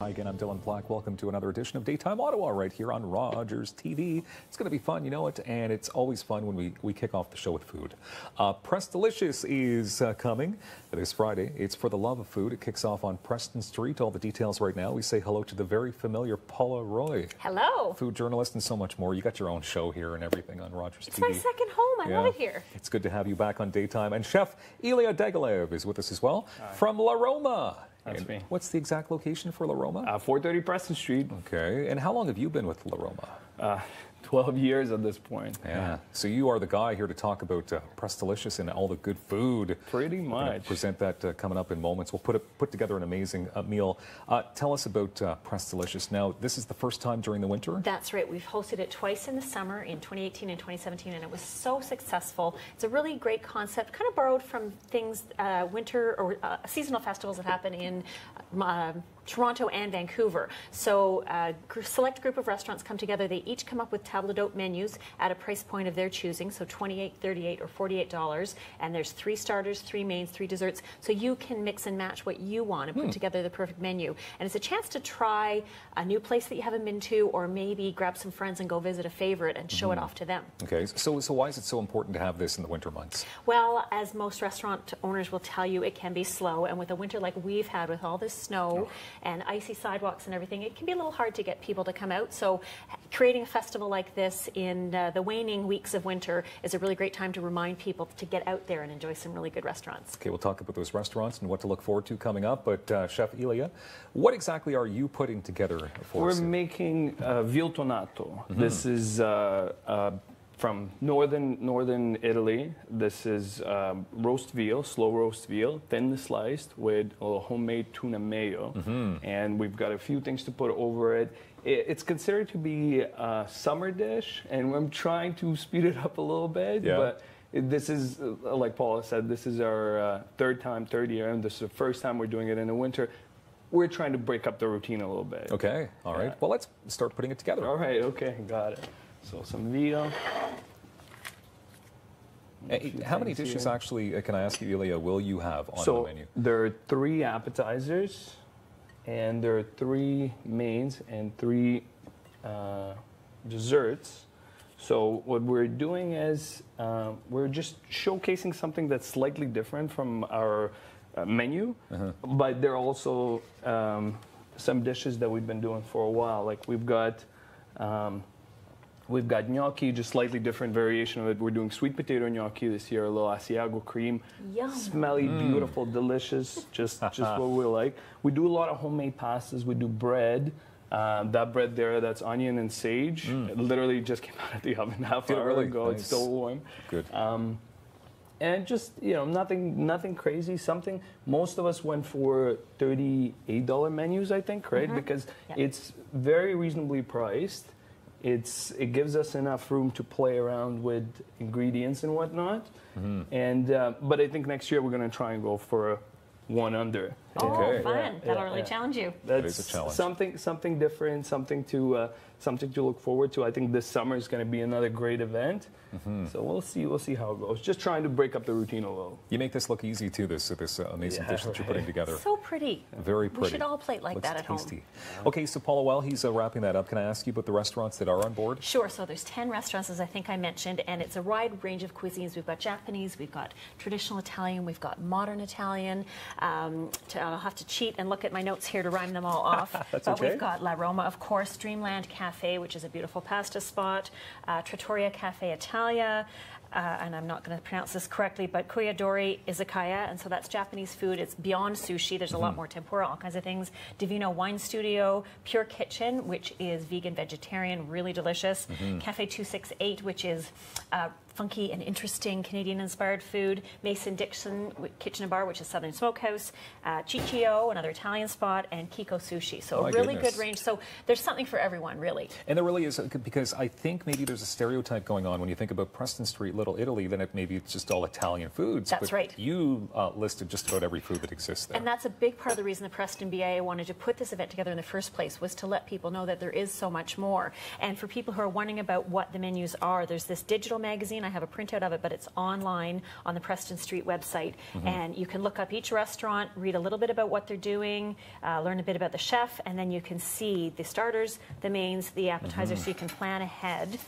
Hi again, I'm Dylan Black. Welcome to another edition of Daytime Ottawa right here on Rogers TV. It's going to be fun, you know it, and it's always fun when we kick off the show with food. Presdelicious is coming this Friday. It's for the love of food. It kicks off on Preston Street. All the details right now. We say hello to the very familiar Paula Roy. Hello. Food journalist and so much more. You got your own show here and everything on Rogers TV. It's my second home. I love it here. It's good to have you back on Daytime. And Chef Ilya Dyagilev is with us as well from La Roma. That's me. What's the exact location for La Roma? 430 Preston Street. Okay. And how long have you been with La Roma? 12 years at this point. Yeah. So you are the guy here to talk about Presdelicious and all the good food. Pretty much. Present that coming up in moments. We'll put together an amazing meal. Tell us about Presdelicious. Now, this is the first time during the winter? That's right. We've hosted it twice in the summer, in 2018 and 2017, and it was so successful. It's a really great concept, kind of borrowed from things, winter or seasonal festivals that happen in Toronto and Vancouver. So a select group of restaurants come together. They each come up with table d'hote menus at a price point of their choosing, so $28, $38, or $48. And there's 3 starters, 3 mains, 3 desserts. So you can mix and match what you want and put together the perfect menu. And it's a chance to try a new place that you haven't been to, or maybe grab some friends and go visit a favorite and show it off to them. Okay, so why is it so important to have this in the winter months? Well, as most restaurant owners will tell you, it can be slow. And with a winter like we've had with all this snow and icy sidewalks and everything, it can be a little hard to get people to come out. So creating a festival like this in the waning weeks of winter is a really great time to remind people to get out there and enjoy some really good restaurants. Okay, we'll talk about those restaurants and what to look forward to coming up. But Chef Ilya, what exactly are you putting together for us? We're making veal tonato. This is from northern Italy. This is roast veal, slow roast veal, thinly sliced with a little homemade tuna mayo. And we've got a few things to put over it. It's considered to be a summer dish, and I'm trying to speed it up a little bit. But this is, like Paula said, this is our third year, and this is the first time we're doing it in the winter. We're trying to break up the routine a little bit. Okay, all right. Well, let's start putting it together. All right, okay, got it. So some veal. How many dishes actually, can I ask you, Ilya, will you have on the menu? There are 3 appetizers, and there are 3 mains and 3 desserts. So what we're doing is we're just showcasing something that's slightly different from our menu, but there are also some dishes that we've been doing for a while. Like we've got gnocchi, just slightly different variation of it. We're doing sweet potato gnocchi this year, a little Asiago cream. Yum. Smelly, beautiful, delicious, just what we like. We do a lot of homemade pastas. We do bread. That bread there, that's onion and sage. It literally just came out of the oven half hour ago. Nice. It's still warm. Good. And just, you know, nothing crazy. Something, most of us went for $38 menus, I think, right? Because it's very reasonably priced. It gives us enough room to play around with ingredients and whatnot. And but I think next year we're going to try and go for one under. Oh, fun! That'll really challenge you. That's a challenge. Something different, something to look forward to. I think this summer is going to be another great event. So we'll see how it goes. Just trying to break up the routine a little. You make this look easy too. This amazing dish that you're putting together. So pretty. Very pretty. We should all plate like that at tasty. home. Okay, so Paula, while he's wrapping that up, can I ask you about the restaurants that are on board? Sure. So there's 10 restaurants, as I think I mentioned, and it's a wide range of cuisines. We've got Japanese, we've got traditional Italian, we've got modern Italian. I'll have to cheat and look at my notes here to rhyme them all off. That's but okay. We've got La Roma, of course, Dreamland Cafe, which is a beautiful pasta spot, Trattoria Cafe Italia, and I'm not going to pronounce this correctly, but Kuyadori Izakaya, and so that's Japanese food. It's beyond sushi. There's a lot more tempura, all kinds of things. Divino Wine Studio, Pure Kitchen, which is vegan, vegetarian, really delicious. Cafe 268, which is funky and interesting Canadian-inspired food. Mason-Dixon Kitchen and Bar, which is Southern Smokehouse. Ciccio, another Italian spot, and Kiko Sushi. So a really good range. So there's something for everyone, really. And there really is, because I think maybe there's a stereotype going on when you think about Preston Street, Little Italy, then maybe it's just all Italian foods. That's right. You listed just about every food that exists there. And that's a big part of the reason the Preston BIA wanted to put this event together in the first place, was to let people know that there is so much more. And for people who are wondering about what the menus are, there's this digital magazine. I have a printout of it, but it's online on the Preston Street website. And you can look up each restaurant, read a little bit about what they're doing, learn a bit about the chef, and then you can see the starters, the mains, the appetizers, so you can plan ahead.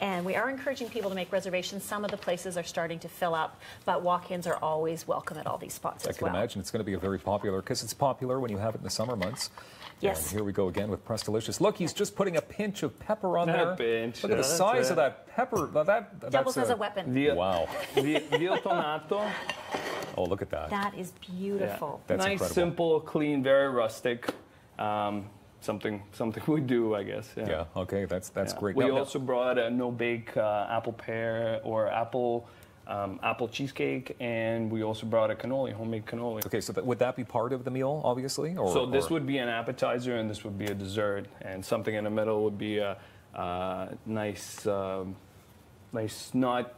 And we are encouraging people to make reservations. Some of the places are starting to fill up, but walk-ins are always welcome at all these spots as well. I can imagine it's going to be a very popular, because it's popular when you have it in the summer months. Yes. And here we go again with Presdelicious. Look, he's just putting a pinch of pepper on there. Pinch. Look at the size of that pepper. That's Doubles as a weapon. Wow. Veal tonato. Oh, look at that. That is beautiful. That's nice, incredible. simple, clean, very rustic. Something we do, I guess. Yeah. Okay. That's great. We Now, also brought a no-bake apple pear or apple cheesecake, and we also brought a cannoli, homemade cannoli. okay. So would that be part of the meal, obviously? Or, So this would be an appetizer, and this would be a dessert, and something in the middle would be a nice, not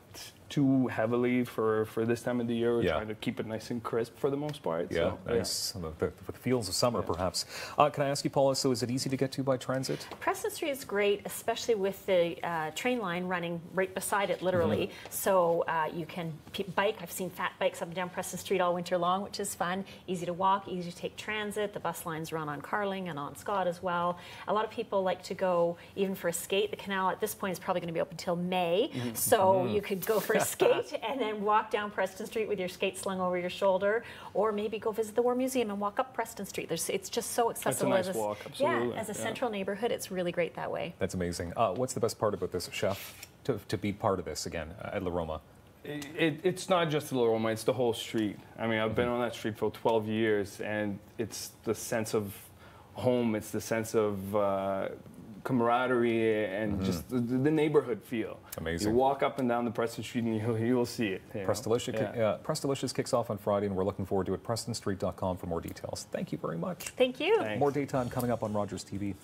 too heavily for this time of the year. We're trying to keep it nice and crisp for the most part. Yeah, so, nice. The feels of summer, perhaps. Can I ask you, Paula, so is it easy to get to by transit? Preston Street is great, especially with the train line running right beside it, literally. So you can bike. I've seen fat bikes up and down Preston Street all winter long, which is fun. Easy to walk, easy to take transit. The bus lines run on Carling and on Scott as well. A lot of people like to go even for a skate. The canal at this point is probably going to be open until May, so you could go for a skate and then walk down Preston Street with your skate slung over your shoulder, or maybe go visit the War Museum and walk up Preston Street. It's just so accessible. That's a nice walk, absolutely. Yeah, as a central neighborhood, it's really great that way. That's amazing. What's the best part about this, Chef, to be part of this again at La Roma? It's not just La Roma, it's the whole street. I mean, I've been on that street for 12 years, and it's the sense of home, it's the sense of camaraderie and just the neighborhood feel. Amazing. You walk up and down the Preston Street and you'll see it. Presdelicious kicks off on Friday, and we're looking forward to it. PrestonStreet.com for more details. Thank you very much. Thank you. Thanks. More daytime coming up on Rogers TV.